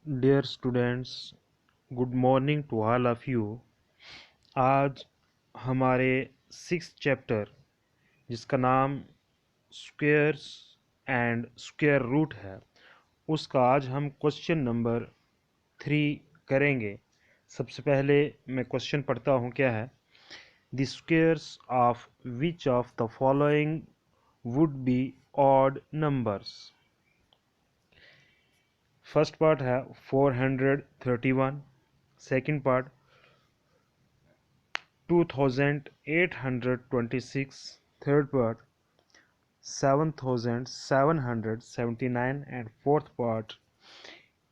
Dear students, good morning to all of you. आज हमारे 6th chapter जिसका नाम स्क्वेयर्स एंड स्क्वेयर रूट है, उसका आज हम क्वेश्चन नंबर 3 करेंगे। सबसे पहले मैं क्वेश्चन पढ़ता हूँ। क्या है? The squares of which of the following would be odd numbers. First part है 431, second part 2826, third part 7779 and fourth part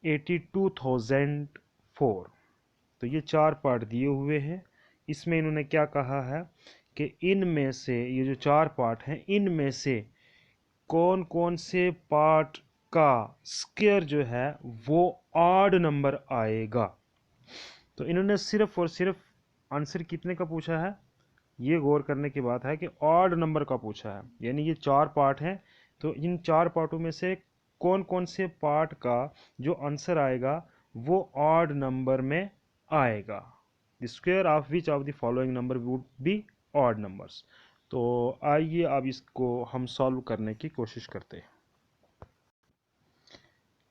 82004। तो ये चार पार्ट दिए हुए हैं। इसमें इन्होंने क्या कहा है कि इनमें से ये जो चार पार्ट हैं, इनमें से कौन कौन से पार्ट का स्क्वायर जो है वो ऑड नंबर आएगा। तो इन्होंने सिर्फ और सिर्फ आंसर कितने का पूछा है, ये गौर करने की बात है कि ऑड नंबर का पूछा है। यानी ये चार पार्ट हैं, तो इन चार पार्टों में से कौन कौन से पार्ट का जो आंसर आएगा वो ऑड नंबर में आएगा। The square of which of the following number would be odd numbers. तो आइए अब इसको हम सॉल्व करने की कोशिश करते हैं।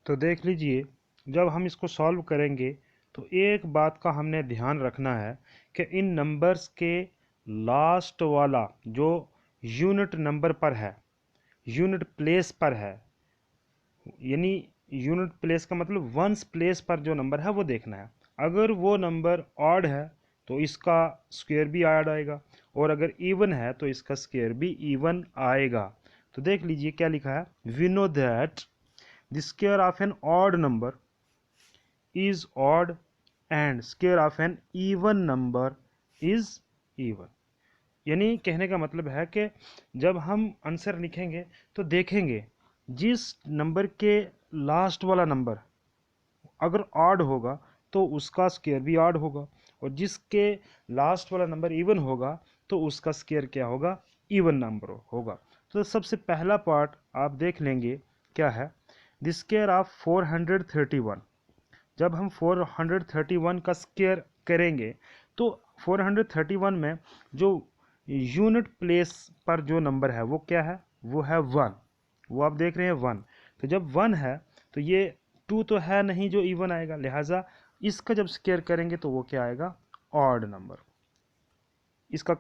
तो देख लीजिए, जब हम इसको सॉल्व करेंगे तो एक बात का हमने ध्यान रखना है कि इन नंबर्स के लास्ट वाला जो यूनिट नंबर पर है, यूनिट प्लेस पर है, यानी यूनिट प्लेस का मतलब वंस प्लेस पर जो नंबर है वो देखना है। अगर वो नंबर ऑड है तो इसका स्क्वायर भी ऑड आएगा, और अगर इवन है तो इसका स्क्वायर भी इवन आएगा। तो देख लीजिए क्या लिखा है। We know that the square of an odd number is odd and square of an even number is even। यानी कहने का मतलब है कि जब हम आंसर लिखेंगे तो देखेंगे जिस नंबर के लास्ट वाला नंबर अगर ऑड होगा तो उसका स्क्वायर भी ऑड होगा, और जिसके लास्ट वाला नंबर इवन होगा तो उसका स्क्वायर क्या होगा, इवन नंबर होगा। तो सबसे पहला पार्ट आप देख लेंगे क्या है। The square of 431। जब हम 431 का स्क्वायर करेंगे तो 431 में जो यूनिट प्लेस पर जो नंबर है वो क्या है, वो है 1। वो आप देख रहे हैं 1। तो जब 1 है तो ये 2 तो है नहीं जो इवन आएगा, लिहाजा इसका जब स्क्वायर करेंगे तो वो क्या आएगा, ऑड नंबर। इसका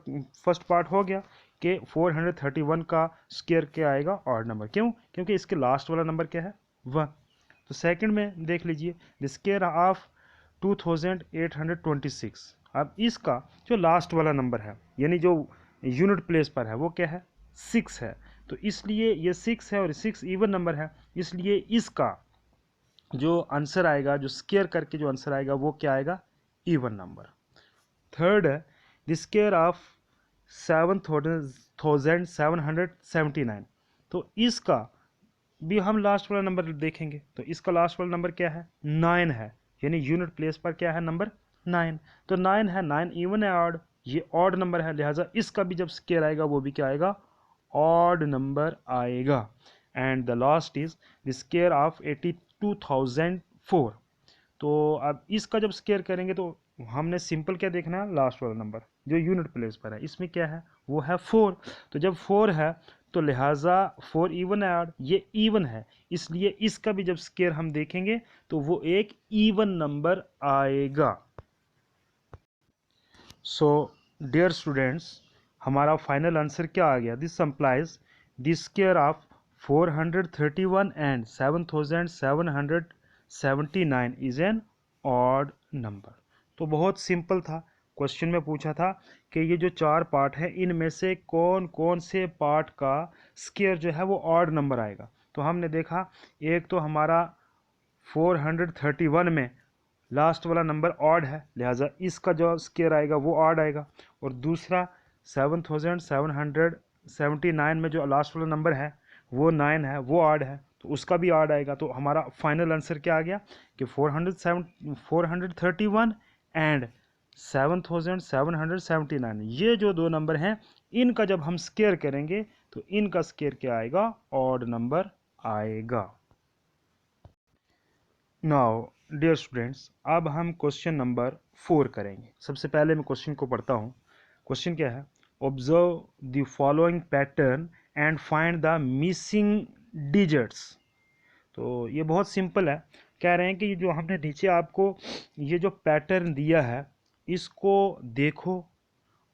फर्स्ट पार्ट हो गया कि 431 का स्क्वायर क्या आएगा, ऑड नंबर। क्यों? क्योंकि इसके लास्ट वाला नंबर क्या है, 1। तो सेकंड में देख लीजिए द स्क्वायर ऑफ 2826। अब इसका जो लास्ट वाला नंबर है यानी जो यूनिट प्लेस पर है वो क्या है, 6 है। तो इसलिए ये 6 है और 6 इवन नंबर है, इसलिए इसका जो आंसर आएगा, जो स्क्वायर करके जो आंसर आएगा वो क्या आएगा, इवन नंबर। थर्ड है द स्क्वायर ऑफ 7779। तो इसका भी हम लास्ट वाला नंबर देखेंगे तो इसका लास्ट वाला नंबर क्या है, 9 है। यानी यूनिट प्लेस पर क्या है, नंबर 9। तो 9 है, 9 इवन है ऑड, ये ऑड नंबर है, लिहाजा इसका भी जब स्क्वायर आएगा वो भी क्या आएगा, ऑड नंबर आएगा। And the last is the square of 82004। तो अब इसका जब स्क्वायर करेंगे तो हमने सिंपल क्या देखना है, लास्ट वाला नंबर जो यूनिट प्लेस पर है, इसमें क्या है, वो है 4। तो जब 4 है तो लिहाजा 4 इवन है ऑड, ये इवन है, इसलिए इसका भी जब स्क्वायर हम देखेंगे तो वो एक इवन नंबर आएगा। सो डियर स्टूडेंट्स, हमारा फाइनल आंसर क्या आ गया, this implies the square of 431 and 7779 is an odd number. तो बहुत सिंपल था। क्वेश्चन में पूछा था कि ये जो चार पार्ट है इनमें से कौन कौन से पार्ट का स्क्वायर जो है वो ऑड नंबर आएगा। तो हमने देखा एक तो हमारा 431 में लास्ट वाला नंबर ऑड है, लिहाजा इसका जो स्क्वायर आएगा वो ऑड आएगा। और दूसरा 7779 में जो लास्ट वाला नंबर है वो 9 है, वो ऑड है, तो उसका भी ऑड आएगा। तो हमारा फाइनल आंसर क्या आ गया कि 431 एंड 7779, ये जो दो नंबर हैं इनका जब हम स्क्वायर करेंगे तो इनका स्क्वायर क्या आएगा, ऑड नंबर आएगा। नाउ डियर स्टूडेंट्स, अब हम क्वेश्चन नंबर 4 करेंगे। सबसे पहले मैं क्वेश्चन को पढ़ता हूँ। क्वेश्चन क्या है? Observe the following pattern and find the missing digits. तो ये बहुत सिंपल है। कह रहे हैं कि जो हमने नीचे आपको ये जो पैटर्न दिया है, इसको देखो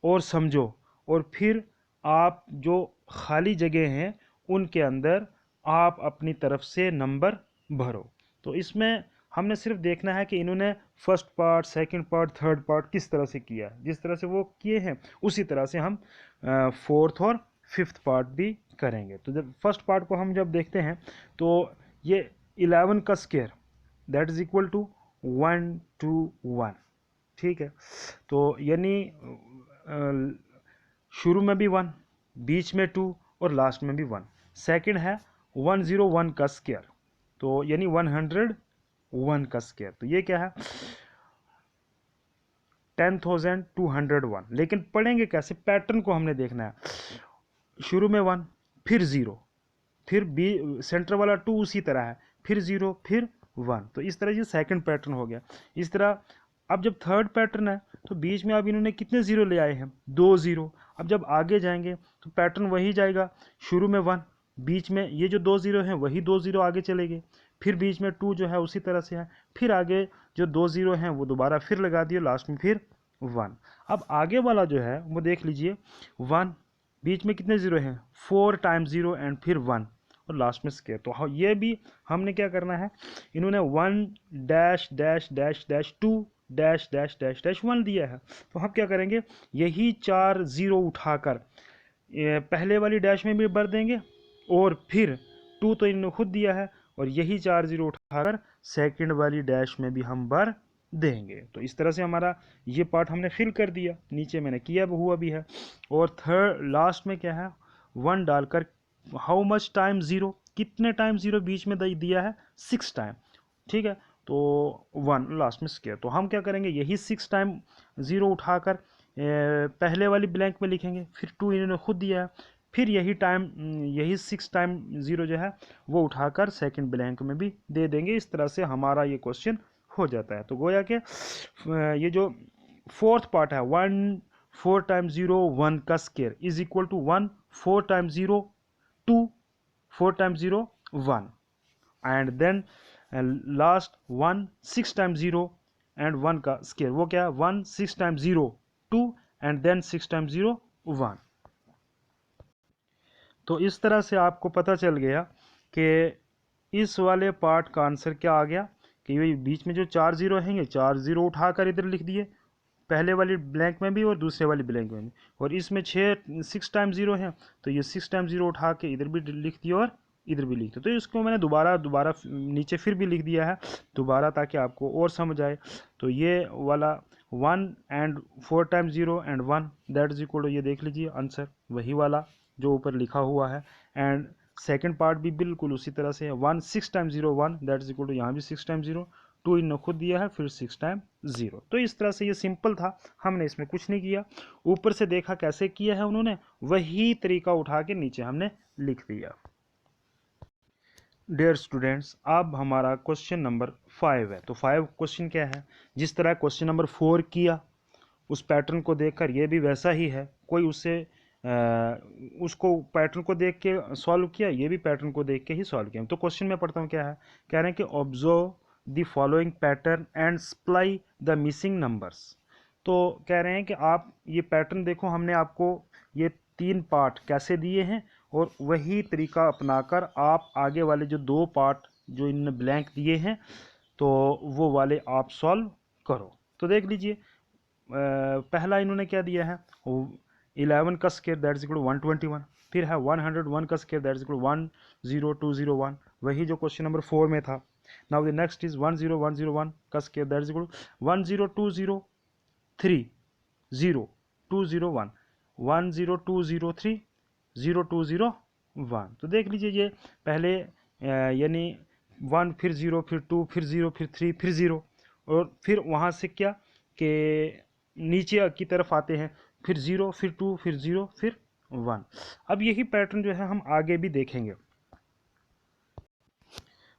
और समझो, और फिर आप जो खाली जगह हैं उनके अंदर आप अपनी तरफ से नंबर भरो। तो इसमें हमने सिर्फ देखना है कि इन्होंने first part, second part, third part किस तरह से किया है। जिस तरह से वो किए हैं उसी तरह से हम फोर्थ और फिफ्थ पार्ट भी करेंगे। तो जब फर्स्ट पार्ट को हम जब देखते हैं तो ये 11 का square that is equal to 121। ठीक है, तो यानी शुरू में भी 1, बीच में 2 और लास्ट में भी 1। सेकंड है 101 का स्क्वायर, तो यानी 101 का स्क्वायर, तो ये क्या है? 10,201। लेकिन पढ़ेंगे कैसे? पैटर्न को हमने देखना है। शुरू में 1, फिर 0, फिर बी सेंटर वाला 2 उसी तरह है, फिर 0, फिर 1। तो इस तरह ये सेकंड पैटर्न हो गया। इस तरह अब जब थर्ड पैटर्न है तो बीच में अब इन्होंने कितने जीरो ले आए हैं? 2 जीरो। अब जब आगे जाएंगे तो पैटर्न वही जाएगा। शुरू में 1, बीच में ये जो 2 जीरो हैं वही 2 जीरो आगे चले गए, फिर बीच में 2 जो है उसी तरह से है, फिर आगे जो 2 जीरो हैं वो दोबारा फिर लगा दिए, लास्ट में फिर 1। अब आगे वाला जो है वो देख लीजिए, 1, बीच में कितने जीरो हैं? 4 टाइम्स 0 एंड फिर 1 और लास्ट में स्क्वायर। तो ये भी हमने क्या करना है? इन्होंने 1 dash dash dash dash 2 dash dash dash dash 1 दिया है। तो हम क्या करेंगे? यही 4 जीरो उठाकर पहले वाली डैश में भी भर देंगे, और फिर 2 तो इन्होंने खुद दिया है, और यही 4 जीरो उठाकर सेकंड वाली डैश में भी हम भर देंगे। तो इस तरह से हमारा ये पार्ट हमने फिल कर दिया, नीचे मैंने किया हुआ भी है। और थर्ड लास्ट में क्या है? 1 डालकर हाउ मच टाइम 0, कितने टाइम 0 बीच में दिया है? 6 टाइम। ठीक है, तो 1 लास्ट में स्क्वायर। तो हम क्या करेंगे? यही 6 टाइम 0 उठाकर पहले वाली ब्लैंक में लिखेंगे, फिर 2 इन्होंने खुद दिया है, फिर यही 6 टाइम 0 जो है वो उठाकर सेकंड ब्लैंक में भी दे देंगे। इस तरह से हमारा ये क्वेश्चन हो जाता है। तो गोया के ये जो फोर्थ पार्ट है, 1 4 टाइम्स 0 1 का square is equal to 1 4 times 0 2 4 times 0 1, and then last 1 6 times 0 and 1 का स्क्वायर, वो क्या है? 1 6 टाइम्स 0 2 एंड देन 6 टाइम्स 0 1। तो इस तरह से आपको पता चल गया कि इस वाले पार्ट का आंसर क्या आ गया, कि ये बीच में जो 4 जीरो हैं, ये 4 जीरो उठाकर इधर लिख दिए, पहले वाली ब्लैंक में भी और दूसरे वाली ब्लैंक में भी। और इसमें 6 टाइम 0 है, तो ये 6 टाइम 0 उठा के इधर भी लिख दिया और इधर भी लिख दिया। तो इसको मैंने दोबारा नीचे फिर भी लिख दिया है दोबारा, ताकि आपको और समझ आए। तो ये वाला 1 and 4 time 0 and 1 that is equal to, ये देख लीजिए आंसर वही वाला जो ऊपर लिखा हुआ है। एंड सेकंड पार्ट भी बिल्कुल उसी तरह से है, 1 6 time 0 1 that is equal to, यहाँ भी 6 टाइम 0 2 इन्होंने खुद दिया है, फिर 6 टाइम 0। तो इस तरह से ये सिंपल था, हमने इसमें कुछ नहीं किया। ऊपर से देखा कैसे किया है उन्होंने, वही तरीका उठा के नीचे हमने लिख दिया। डियर स्टूडेंट्स, अब हमारा क्वेश्चन नंबर 5 है। तो 5 क्वेश्चन क्या है? जिस तरह क्वेश्चन नंबर 4 किया, उस पैटर्न को देखकर ये भी वैसा ही है। कोई उससे उसको पैटर्न को देख के सॉल्व किया, ये भी पैटर्न को देख के ही सॉल्व किया। तो क्वेश्चन में पढ़ता हूँ क्या है। कह रहे हैं कि observe the following pattern and supply the missing numbers. तो कह रहे हैं कि आप ये पैटर्न देखो, हमने आपको ये 3 पार्ट कैसे दिए हैं, और वही तरीका अपनाकर आप आगे वाले जो 2 पार्ट जो इन ब्लैंक दिए हैं, तो वो वाले आप सॉल्व करो। तो देख लीजिए, पहला इन्होंने क्या दिया है? 11 का square that is equal to 121। फिर है 101 का square that is equal to 10201, वही जो क्वेश्चन नंबर 4 में था। नाउ द नेक्स्ट इज 10101 का square that is equal to 10203 0201 10203 0201। तो देख लीजिए, ये पहले यानी 1 फिर 0 फिर 2 फिर 0 फिर 3 फिर 0, और फिर वहाँ से क्या कि नीचे की तरफ आते हैं, फिर 0 फिर 2 फिर 0 फिर 1। अब यही पैटर्न जो है हम आगे भी देखेंगे।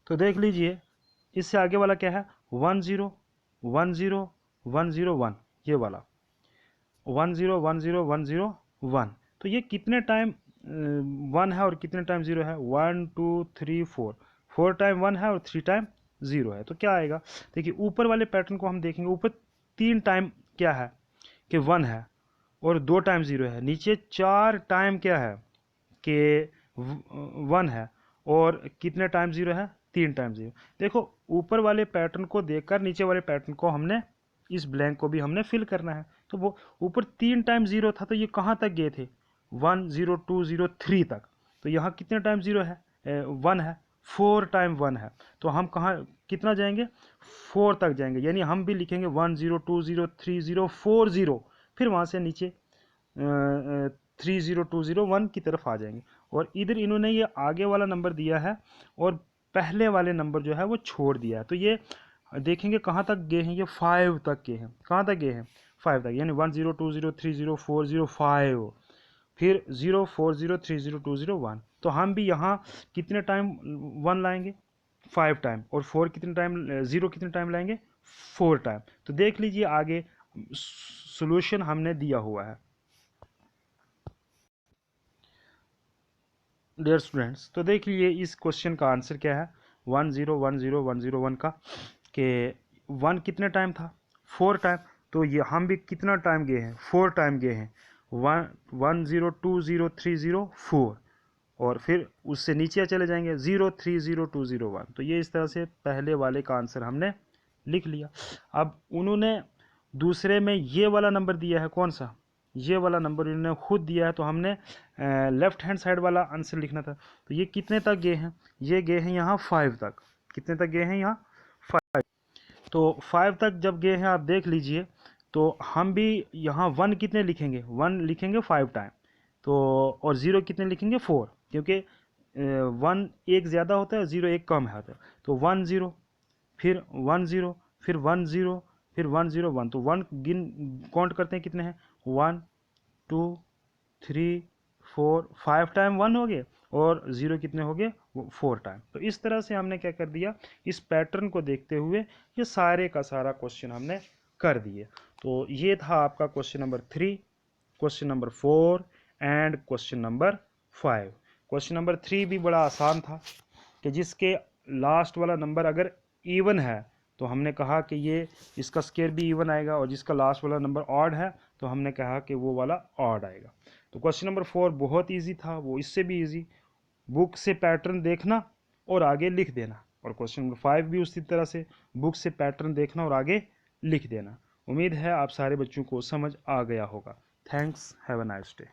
तो देख लीजिए, इससे आगे वाला क्या है? 1 0 1 0 1 0 1, ये वाला 1 0 1 0 1 0 1। तो ये कितने टाइम 1 है और कितने टाइम 0 है? 1 2 3 4, 4 टाइम 1 है और 3 टाइम 0 है। तो क्या आएगा? देखिए ऊपर वाले पैटर्न को हम देखेंगे, ऊपर 3 टाइम क्या है कि 1 है और 2 टाइम 0 है, नीचे 4 टाइम क्या है कि 1 है और कितने टाइम 0 है? 3 टाइम 0। देखो ऊपर वाले पैटर्न को देखकर नीचे वाले पैटर्न को हमने, इस ब्लैंक को भी हमने फिल करना है। तो वो ऊपर 3 टाइम 0 था, तो ये कहाँ तक गए थे? 1 0 2 0 3 तक। तो यहाँ कितने टाइम 0 है? 1 है, 4 टाइम 1 है। तो हम कहाँ कितना जाएंगे? 4 तक जाएंगे, यानी हम भी लिखेंगे 1 0 2 0 3 0 4 0, फिर वहाँ से नीचे 3 0 2 0 1 की तरफ आ जाएंगे। और इधर इन्होंने ये आगे वाला नंबर दिया है और पहले वाले नंबर जो है वो छोड़ दिया है। तो ये देखेंगे कहाँ तक गए हैं, ये 5 तक गए हैं। कहाँ तक गए हैं? 5 तक, यानी 1 0 2 0 3 0 4 0 5, फिर 0 4 0 3 0 2 0 1। तो हम भी यहाँ कितने टाइम 1 लाएंगे? 5 टाइम। और 4 कितने टाइम, 0 कितने टाइम लाएंगे? 4 टाइम। तो देख लीजिए आगे सॉल्यूशन हमने दिया हुआ है। डियर स्टूडेंट्स, तो देख लीजिए इस क्वेश्चन का आंसर क्या है? 1 0 1 0 1 0 1 का, कि 1 कितने टाइम था? 4 टाइम। तो ये हम भी कितना टाइम गए हैं? 4 टाइम गए हैं। 1 0 2 0 3 0 4, और फिर उससे नीचे चले जाएंगे 0 3 0 2 0 1। तो ये इस तरह से पहले वाले का आंसर हमने लिख लिया। अब उन्होंने दूसरे में ये वाला नंबर दिया है, कौन सा? ये वाला नंबर इन्होंने खुद दिया है, तो हमने लेफ्ट हैंड साइड वाला आंसर लिखना था। तो ये कितने तक गए हैं? ये गए हैं यहाँ 5 तक। कितने तक गए हैं? यहाँ 5। तो 5 तक जब गए हैं आप देख लीजिए, तो हम भी यहाँ 1 कितने लिखेंगे? 1 लिखेंगे 5 टाइम। तो और 0 कितने लिखेंगे? 4, क्योंकि 1 एक ज़्यादा होता है, 0 एक कम होता है। तो 1 0, फिर 1 0, फिर 1 0, फिर 1 0 1। तो 1 गिन काउंट करते हैं कितने हैं? 1 2 3 4 5 टाइम 1 हो गए, और 0 कितने हो गए? 4 टाइम। तो इस तरह से हमने क्या कर दिया, इस पैटर्न को देखते हुए ये सारे का सारा क्वेश्चन हमने कर दिए। तो ये था आपका question number 3, question number 4 and question number 5। Question number 3 भी बड़ा आसान था, कि जिसके लास्ट वाला नंबर अगर इवन है तो हमने कहा कि ये इसका स्केयर भी इवन आएगा, और जिसका लास्ट वाला नंबर ऑड है तो हमने कहा कि वो वाला ऑड आएगा। तो क्वेश्चन नंबर 4 बहुत इजी था, वो इससे भी इजी, बुक से पैटर्न देखना और आगे लिख देना। और क्वेश्चन नंबर 5 भी उसी तरह से, बुक से पैटर्न देखना और आगे लिख देना। उम्मीद है आप सारे बच्चों को समझ आ गया होगा। Thanks, have a nice day.